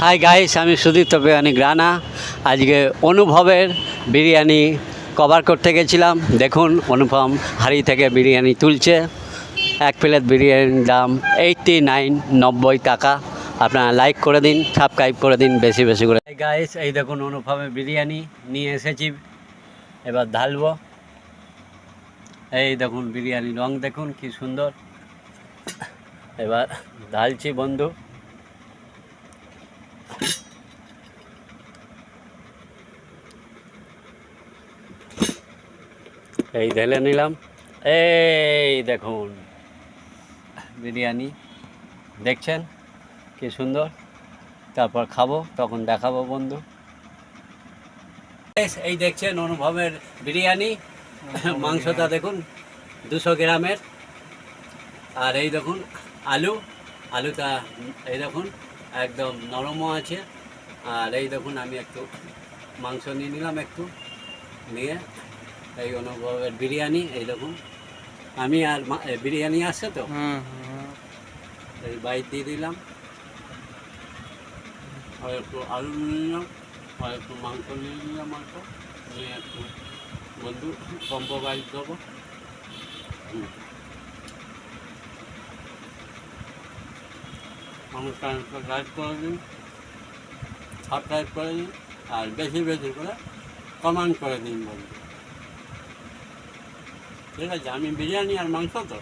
Hi guys, আমি সুদীপ্ত বিরিয়ানি গ্রানা। আজকে অনুভবের বিরিয়ানি কভার করতে গেছিলাম। দেখুন অনুপম হাঁড়ি থেকে বিরিয়ানি তুলছে। এক প্লেট বিরিয়ানির দাম 89 টাকা। আপনারা লাইক করে দিন, সাবস্ক্রাইব করে দিন বেশি বেশি করে। গাইস, এই দেখুন অনুপমের বিরিয়ানি নিয়ে এসেছি, এবার ঢালবো। এই দেখুন বিরিয়ানি রং দেখুন কি সুন্দর। এবার ঢালছি বন্ধু। এই ঢেলে নিলাম। এই দেখুন বিরিয়ানি, দেখছেন কি সুন্দর। তারপর খাবো, তখন দেখাবো বন্ধু। এই দেখছেন অনুভবের বিরিয়ানি। মাংসটা দেখুন 200 গ্রামের। আর এই দেখুন আলুটা এই দেখুন একদম নরমও আছে। আর এই দেখুন আমি একটু মাংস নিয়ে নিলাম, একটু নিয়ে এই অনুভবের বিরিয়ানি। এই দেখুন আমি আর বিরিয়ানি আসছে তো, এই বাইট দিয়ে দিলাম। আর একটু আলু নিয়ে নিলাম, আর একটু মাংস নিয়ে নিলাম। মাংস নিয়ে একটু বন্ধু কম্বো বাইট দেবো। মানুষটা লাইক করে দিন, সাবস্ক্রাইব করে দিন, আর বেশি বেশি করে কমেন্ট করে দিন বন্ধু। ঠিক আছে, আমি বিরিয়ানি আর মাংস তো